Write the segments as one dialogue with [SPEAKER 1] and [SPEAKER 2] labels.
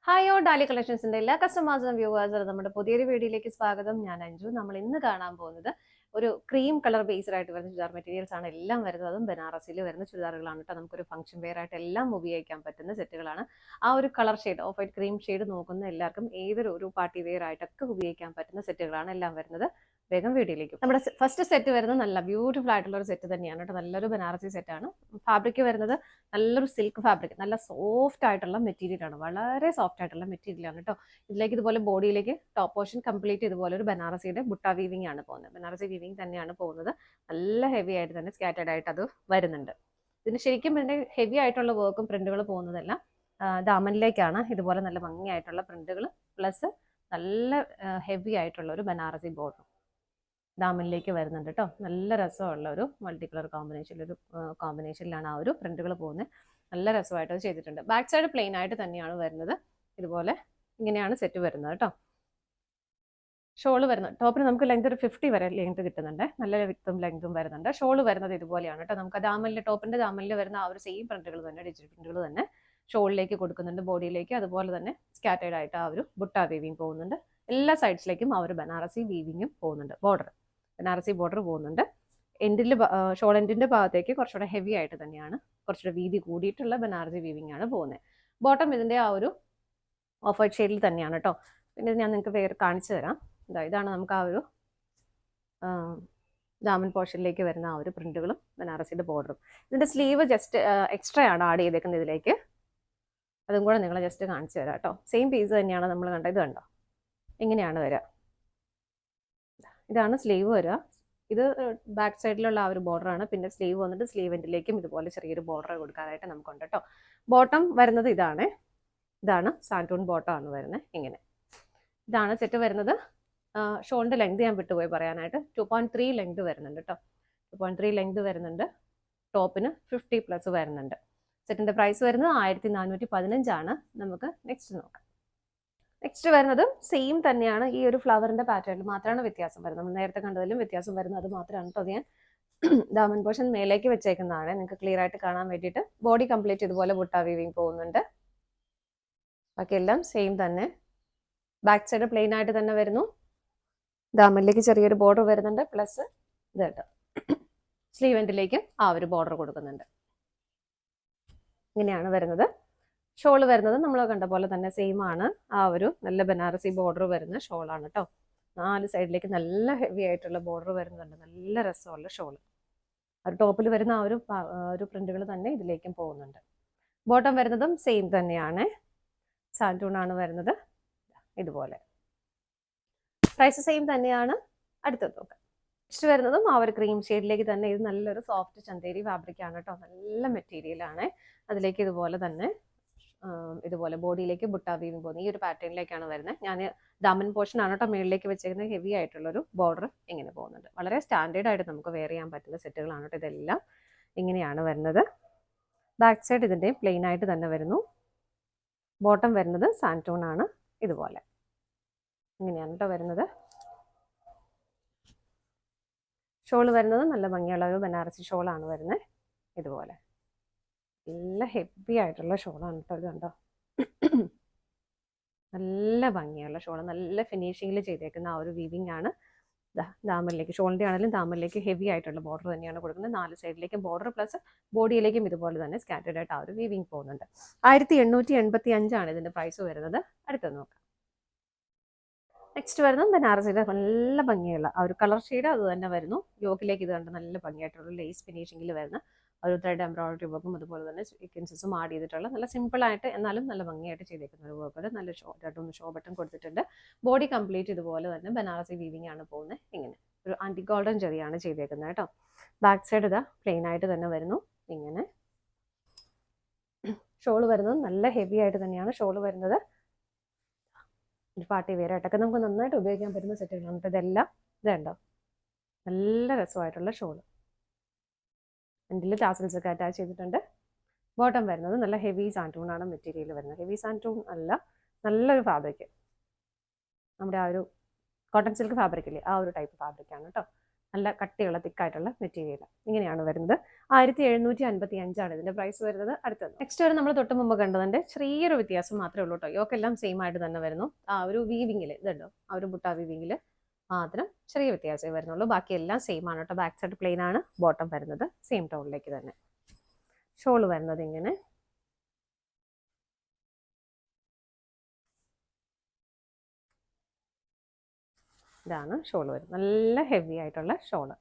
[SPEAKER 1] Hi ഓ ഡാലി കളക്ഷൻസിന്റെ എല്ലാ കസ്റ്റമേഴ്സിനും വ്യൂവേഴ്സിനും നമ്മുടെ പുതിയൊരു വീഡിയോയിലേക്ക് സ്വാഗതം. ഞാൻ അഞ്ജു. നമ്മൾ ഇന്ന് കാണാൻ പോകുന്നത് ഒരു ക്രീം കളർ ബേസ്ഡ് ആയിട്ട് വരുന്ന ചുരിദാർ മെറ്റീരിയൽസ് ആണ് എല്ലാം വരുന്നത്. അതും ബനാറസിൽ വരുന്ന ചുരിദാറുകളാണ് കേട്ടോ. നമുക്കൊരു ഫംഗ്ഷൻ വെയർ ആയിട്ട് എല്ലാം ഉപയോഗിക്കാൻ പറ്റുന്ന സെറ്റുകളാണ്. ആ ഒരു colour shade of white cream shade നോക്കുന്ന എല്ലാവർക്കും ഏതൊരു പാർട്ടി വെയർ ആയിട്ടൊക്കെ ഉപയോഗിക്കാൻ പറ്റുന്ന സെറ്റുകളാണ് എല്ലാം വരുന്നത്. വേഗം വീഡിയോയിലേക്ക്. നമ്മുടെ ഫസ്റ്റ് സെറ്റ് വരുന്നത് നല്ല ബ്യൂട്ടിഫുൾ ആയിട്ടുള്ള ഒരു സെറ്റ് തന്നെയാണ് കേട്ടോ. നല്ലൊരു ബനാറസി സെറ്റാണ്. ഫാബ്രിക് വരുന്നത് നല്ലൊരു സിൽക്ക് ഫാബ്രിക്, നല്ല സോഫ്റ്റ് ആയിട്ടുള്ള മെറ്റീരിയൽ ആണ്. വളരെ സോഫ്റ്റ് ആയിട്ടുള്ള മെറ്റീരിയൽ ആണ് കേട്ടോ. ഇതിലേക്ക് ഇതുപോലെ ബോഡിയിലേക്ക് ടോപ്പ് പോർഷൻ കംപ്ലീറ്റ് ഇതുപോലെ ഒരു ബനാറസിയുടെ ബുട്ട വീവിംഗ് ആണ് പോകുന്നത്. ബനാറസി വീവിംഗ് തന്നെയാണ് പോകുന്നത്. നല്ല ഹെവി ആയിട്ട് തന്നെ സ്കാറ്റേഡ് ആയിട്ട് അത് വരുന്നുണ്ട്. ഇതിന് ശരിക്കും പിന്നെ ഹെവി ആയിട്ടുള്ള വർക്കും പ്രിന്റുകൾ പോകുന്നതല്ല, ദാമനിലേക്കാണ് ഇതുപോലെ നല്ല ഭംഗിയായിട്ടുള്ള പ്രിന്റുകൾ പ്ലസ് നല്ല ഹെവി ആയിട്ടുള്ള ഒരു ബനാറസി ബോർഡർ ദാമനിലേക്ക് വരുന്നുണ്ട് കേട്ടോ. നല്ല രസമുള്ള ഒരു മൾട്ടി കളർ കോമ്പിനേഷനിലാണ് ആ ഒരു പ്രിന്റുകൾ പോകുന്നത്. നല്ല രസമായിട്ട് അത് ചെയ്തിട്ടുണ്ട്. ബാക്ക് സൈഡ് പ്ലെയിൻ ആയിട്ട് തന്നെയാണ് വരുന്നത്. ഇതുപോലെ ഇങ്ങനെയാണ് സെറ്റ് വരുന്നത് കേട്ടോ. ഷോള് വരുന്നത് ടോപ്പിന് നമുക്ക് ലെങ്ത് ഒരു 50 വരെ ലെങ്ത് കിട്ടുന്നുണ്ട്. നല്ല വിത്തും ലെങ്തും വരുന്നുണ്ട്. ഷോള് വരുന്നത് ഇതുപോലെയാണ് കേട്ടോ. നമുക്ക് ദാമനിൽ ടോപ്പിന്റെ ദാമനിൽ വരുന്ന ആ ഒരു സെയിം പ്രിന്റുകൾ തന്നെ, ഡിജിറ്റൽ പ്രിന്റുകൾ തന്നെ ഷോളിലേക്ക് കൊടുക്കുന്നുണ്ട്, ബോഡിയിലേക്ക്. അതുപോലെ തന്നെ സ്കാറ്റേഡ് ആയിട്ട് ആ ഒരു ബുട്ട വീവിങ് പോകുന്നുണ്ട്. എല്ലാ സൈഡ്സിലേക്കും ആ ഒരു ബനാറസി വീവിങ്ങും പോകുന്നുണ്ട്. ബനാറസി ബോർഡർ പോകുന്നുണ്ട്. ഷോൾ എൻഡിന്റെ ഭാഗത്തേക്ക് കുറച്ചുകൂടെ ഹെവി ആയിട്ട് തന്നെയാണ്, കുറച്ചുകൂടെ വീതി കൂടിയിട്ടുള്ള ബനാറസി വീവിംഗ് ആണ് പോകുന്നത്. ബോട്ടം ഇതിന്റെ ആ ഒരു ഓഫ് വൈറ്റ് ഷെയ്ഡിൽ തന്നെയാണ് കേട്ടോ. പിന്നെ ഞാൻ നിങ്ങൾക്ക് വേറെ കാണിച്ചു തരാം. ഇതാണ് നമുക്ക് ആ ഒരു ദാമൻ പോർഷനിലേക്ക് വരുന്ന ആ ഒരു പ്രിന്റുകളും ബനാറസിയുടെ ബോർഡറും. ഇതിന്റെ സ്ലീവ് ജസ്റ്റ് എക്സ്ട്രാ ആണ് ആഡ് ചെയ്തേക്കുന്നത് ഇതിലേക്ക്. അതും കൂടെ നിങ്ങളെ ജസ്റ്റ് കാണിച്ചു തരാം കേട്ടോ. സെയിം പീസ് തന്നെയാണ് നമ്മൾ കണ്ടത്. ഇത് കണ്ടോ, ഇങ്ങനെയാണ് വരിക. ഇതാണ് സ്ലീവ് വരിക. ഇത് ബാക്ക് സൈഡിലുള്ള ആ ഒരു ബോർഡറാണ്. പിന്നെ സ്ലീവ് വന്നിട്ട് സ്ലീവ് എൻഡിലേക്കും ഇതുപോലെ ചെറിയൊരു ബോർഡർ കൊടുക്കാനായിട്ട് നമുക്കുണ്ട് കേട്ടോ. ബോട്ടം വരുന്നത് ഇതാണ് സാൻറ്റൂൺ ബോട്ടം ആണ് വരുന്നത്. ഇങ്ങനെ ഇതാണ് സെറ്റ് വരുന്നത്. ഷോളിന്റെ ലെങ്ത് ഞാൻ വിട്ടുപോയി പറയാനായിട്ട്. 2.3 ലെങ്ത് വരുന്നുണ്ട് കേട്ടോ. 2.3 ലെങ്ത് വരുന്നുണ്ട്. ടോപ്പിന് 50+ വരുന്നുണ്ട്. സെറ്റിന്റെ പ്രൈസ് വരുന്നത് 1415 ആണ്. നമുക്ക് നെക്സ്റ്റ് നോക്കാം. നെക്സ്റ്റ് വരുന്നത് സെയിം തന്നെയാണ്. ഈ ഒരു ഫ്ലവറിന്റെ പാറ്റേണിൽ മാത്രമാണ് വ്യത്യാസം വരുന്നത്. നമ്മൾ നേരത്തെ കണ്ടതിലും വ്യത്യാസം വരുന്നത് അത് മാത്രമാണ് കേട്ടോ. ഞാൻ ദാമൻ പോർഷൻ മേലേക്ക് വെച്ചേക്കുന്നതാണ് നിങ്ങൾക്ക് ക്ലിയർ ആയിട്ട് കാണാൻ വേണ്ടിയിട്ട്. ബോഡി കംപ്ലീറ്റ് ഇതുപോലെ ബുട്ട വീവിങ് പോകുന്നുണ്ട്. ബാക്കിയെല്ലാം സെയിം തന്നെ. ബാക്ക് സൈഡ് പ്ലെയിൻ ആയിട്ട് തന്നെ വരുന്നു. ദാമനിലേക്ക് ചെറിയൊരു ബോർഡർ വരുന്നുണ്ട്. പ്ലസ് ഇത് കേട്ടോ, സ്ലീവ് എൻഡിലേക്കും ആ ഒരു ബോർഡർ കൊടുക്കുന്നുണ്ട്. ഇങ്ങനെയാണ് വരുന്നത്. ഷോള് വരുന്നത് നമ്മൾ കണ്ട പോലെ തന്നെ സെയിം ആണ്. ആ ഒരു നല്ല ബനാറസി ബോർഡർ വരുന്ന ഷോളാണ് കേട്ടോ. 4 സൈഡിലേക്ക് നല്ല ഹെവി ആയിട്ടുള്ള ബോർഡർ വരുന്നുണ്ട്. നല്ല രസമുള്ള ഷോള്. ഒരു ടോപ്പിൽ വരുന്ന ആ ഒരു പ്രിന്റുകൾ തന്നെ ഇതിലേക്കും പോകുന്നുണ്ട്. ബോട്ടം വരുന്നതും സെയിം തന്നെയാണ്. സാൻറ്റൂൺ ആണ് വരുന്നത്. ഇതുപോലെ പ്രൈസ് സെയിം തന്നെയാണ്. അടുത്തത് നോക്കാം. നെക്സ്റ്റ് വരുന്നതും ആ ഒരു ക്രീം ഷെയ്ഡിലേക്ക് തന്നെ. ഇത് നല്ലൊരു സോഫ്റ്റ് ചന്തേരി ഫാബ്രിക് ആണ് കേട്ടോ. നല്ല മെറ്റീരിയൽ ആണ്. അതിലേക്ക് ഇതുപോലെ തന്നെ ഇതുപോലെ ബോഡിയിലേക്ക് ബുട്ട വീവിങ് പോകുന്നത്. ഈ ഒരു പാറ്റേണിലേക്കാണ് വരുന്നത്. ഞാൻ ദാമൻ പോർഷൻ ആണ് കേട്ടോ മേളിലേക്ക് വെച്ചേക്കുന്നത്. ഹെവി ആയിട്ടുള്ളൊരു ബോർഡർ ഇങ്ങനെ പോകുന്നുണ്ട്. വളരെ സ്റ്റാൻഡേർഡ് ആയിട്ട് നമുക്ക് വെയർ ചെയ്യാൻ പറ്റുന്ന സെറ്റുകളാണ് കേട്ടോ. ഇതെല്ലാം ഇങ്ങനെയാണ് വരുന്നത്. ബാക്ക് സൈഡ് ഇതിൻ്റെ പ്ലെയിൻ ആയിട്ട് തന്നെ വരുന്നു. ബോട്ടം വരുന്നത് സാൻറ്റൂൺ ആണ്. ഇതുപോലെ ഇങ്ങനെയാണ് കേട്ടോ വരുന്നത്. ഷോള് വരുന്നത് നല്ല ഭംഗിയുള്ള ഒരു ബനാറസി ഷോളാണ് വരുന്നത്. ഇതുപോലെ നല്ല ഹെവി ആയിട്ടുള്ള ഷോളാണ് കേട്ടോ. ഇത് കണ്ടോ, നല്ല ഭംഗിയുള്ള ഷോള്, നല്ല ഫിനിഷിങ്ങിൽ ചെയ്തേക്കുന്ന ആ ഒരു വീവിംഗ് ആണ്. ദാമനിലേക്ക്, ഷോളിൻ്റെ ആണെങ്കിലും ദാമനിലേക്ക് ഹെവി ആയിട്ടുള്ള ബോർഡർ തന്നെയാണ് കൊടുക്കുന്നത്. 4 സൈഡിലേക്കും ബോർഡർ പ്ലസ് ബോഡിയിലേക്കും ഇതുപോലെ തന്നെ സ്കാറ്റേഡ് ആയിട്ട് ആ ഒരു വീവിംഗ് പോകുന്നുണ്ട്. 1885 ആണ് ഇതിൻ്റെ പ്രൈസ് വരുന്നത്. അടുത്തത് നോക്കാം. നെക്സ്റ്റ് വരുന്നത് ബനാറസിയുടെ നല്ല ഭംഗിയുള്ള ആ ഒരു കളർ ഷെയ്ഡ് അത് തന്നെ വരുന്നു. യോക്കിലേക്ക് ഇത് കണ്ട് നല്ല ഭംഗിയായിട്ടുള്ള ലേസ് ഫിനിഷിങ്ങിൽ വരുന്ന ഒരു ത്രെഡ് എംബ്രോയിഡറി വർക്കും അതുപോലെ തന്നെ സീക്വൻസസും ആഡ് ചെയ്തിട്ടുള്ള നല്ല സിമ്പിളായിട്ട് എന്നാലും നല്ല ഭംഗിയായിട്ട് ചെയ്തേക്കുന്ന ഒരു വർക്ക്. നല്ല ഷോ ബട്ടൺ കൊടുത്തിട്ടുണ്ട്. ബോഡി കംപ്ലീറ്റ് ഇതുപോലെ തന്നെ ബനാറസി വീവിംഗ് ആണ് പോകുന്നത്. ഇങ്ങനെ ഒരു ആൻറ്റി ഗോൾഡൻ ചെറിയാണ് ചെയ്തേക്കുന്നത് കേട്ടോ. ബാക്ക് സൈഡ് ഇതാ പ്ലെയിൻ ആയിട്ട് തന്നെ വരുന്നു. ഇങ്ങനെ ഷോള് വരുന്നത് നല്ല ഹെവി ആയിട്ട് തന്നെയാണ് ഷോള് വരുന്നത്. പാർട്ടി വെയർ ആയിട്ടൊക്കെ നമുക്ക് നന്നായിട്ട് ഉപയോഗിക്കാൻ പറ്റുന്ന സെറ്റുകളാണ്. ഇതെല്ലാം ഇതുണ്ടോ, നല്ല രസമായിട്ടുള്ള ഷോള്. എൻഡിൽ ടാസൽസ് ഒക്കെ അറ്റാച്ച് ചെയ്തിട്ടുണ്ട്. ബോട്ടം വരുന്നത് നല്ല ഹെവി സാൻറ്റൂൺ ആണ് മെറ്റീരിയൽ വരുന്നത്. ഹെവി സാൻറ്റൂൺ അല്ല, നല്ലൊരു ഫാബ്രിക്, നമ്മുടെ ആ ഒരു കോട്ടൺ സിൽക്ക് ഫാബ്രിക് ഇല്ലേ, ആ ഒരു ടൈപ്പ് ഫാബ്രിക് ആണ് കേട്ടോ. നല്ല കട്ടിയുള്ള തിക്കായിട്ടുള്ള മെറ്റീരിയൽ. ഇങ്ങനെയാണ് വരുന്നത്. 1755 ഇതിന്റെ പ്രൈസ് വരുന്നത്. അടുത്തത് നെക്സ്റ്റ് വരെ നമ്മൾ തൊട്ട് മുമ്പ് കണ്ടതിന്റെ ചെറിയൊരു വ്യത്യാസം മാത്രമേ ഉള്ളൂ കേട്ടോ. യോക്കെല്ലാം സെയിം ആയിട്ട് തന്നെ വരുന്നു. ആ ഒരു വീവിങ്ങിൽ ഇതുണ്ടോ, ആ ഒരു ബുട്ട വീവിങ്ങിൽ മാത്രം ചെറിയ വ്യത്യാസമേ വരുന്നുള്ളൂ. ബാക്കിയെല്ലാം സെയിം ആണ് കേട്ടോ. ബാക്ക് സൈഡ് പ്ലെയിൻ ആണ്, ബോട്ടം വരുന്നത് സെയിം ടോണിലേക്ക് തന്നെ. ഷോൾ വരുന്നത് ഇങ്ങനെ. ഇതാണ് ഷോൾ വരുന്നത്. നല്ല ഹെവി ആയിട്ടുള്ള ഷോള്.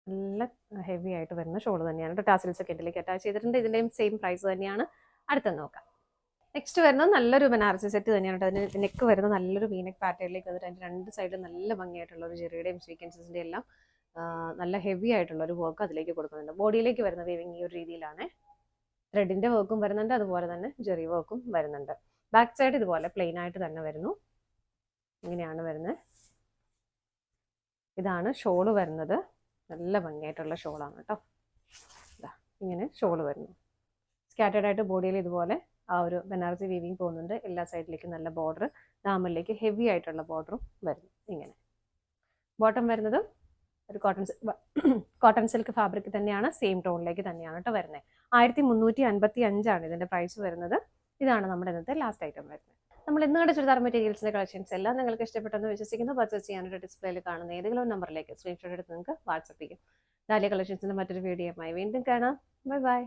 [SPEAKER 1] നല്ല ഹെവി ആയിട്ട് വരുന്ന ഷോൾ തന്നെയാണ്. ടാസിൽസ് ഒക്കെ ഇതിലേക്ക് അറ്റാച്ച് ചെയ്തിട്ടുണ്ട്. ഇതിന്റെയും സെയിം പ്രൈസ് തന്നെയാണ്. അടുത്ത നോക്കാം. നെക്സ്റ്റ് വരുന്നത് നല്ലൊരു ബനാറസി സെറ്റ് തന്നെയാണ്. അതിന് നെക്ക് വരുന്നത് നല്ലൊരു വീനെക്ക് പാറ്റേണിലേക്ക് വന്നിട്ട് അതിന്റെ രണ്ട് സൈഡിൽ നല്ല ഭംഗിയായിട്ടുള്ള ഒരു ജെറിയുടെയും സ്വീക്വൻസിന്റെ എല്ലാം നല്ല ഹെവി ആയിട്ടുള്ള ഒരു വർക്ക് അതിലേക്ക് കൊടുക്കുന്നുണ്ട്. ബോഡിയിലേക്ക് വരുന്ന വീവിങ് ഈ ഒരു രീതിയിലാണ്. ത്രെഡിന്റെ വർക്കും വരുന്നുണ്ട്, അതുപോലെ തന്നെ ജെറി വർക്കും വരുന്നുണ്ട്. ബാക്ക് സൈഡ് ഇതുപോലെ പ്ലെയിൻ ആയിട്ട് തന്നെ വരുന്നു. ഇങ്ങനെയാണ് വരുന്നത്. ഇതാണ് ഷോള് വരുന്നത്. നല്ല ഭംഗിയായിട്ടുള്ള ഷോളാണ് കേട്ടോ. ഇങ്ങനെ ഷോള് വരുന്നു. സ്കാറ്റേഡ് ആയിട്ട് ബോഡിയിൽ ഇതുപോലെ ആ ഒരു ബനാറസി വീവിങ് പോകുന്നുണ്ട്. എല്ലാ സൈഡിലേക്കും നല്ല ബോർഡർ, ദാമനിലേക്ക് ഹെവി ആയിട്ടുള്ള ബോർഡറും വരുന്നു. ഇങ്ങനെ ബോട്ടം വരുന്നത് ഒരു കോട്ടൺ സിൽക്ക് ഫാബ്രിക് തന്നെയാണ്. സെയിം ടോണിലേക്ക് തന്നെയാണ് കേട്ടോ വരുന്നത്. 1355 ഇതിന്റെ പ്രൈസ് വരുന്നത്. ഇതാണ് നമ്മുടെ ഇന്നത്തെ ലാസ്റ്റ് ഐറ്റം വരുന്നത്. നമ്മൾ ഇന്ന് കണ്ട ചുരിദാർ മെറ്റീരിയൽസിന്റെ കളക്ഷൻസ് എല്ലാം നിങ്ങൾക്ക് ഇഷ്ടപ്പെട്ടെന്ന് വിശ്വസിക്കുന്നു. പർച്ചേസ് ചെയ്യാനായിട്ട് ഡിസ്പ്ലേയിൽ കാണുന്ന ഏതെങ്കിലും നമ്പറിലേക്ക് സ്ക്രീൻഷോട്ട് എടുത്ത് നിങ്ങൾക്ക് വാട്സപ്പ് ചെയ്യും. ഡാലിയ കളക്ഷൻസിന്റെ മറ്റൊരു വീഡിയോയുമായി വീണ്ടും കാണാം. Bye bye.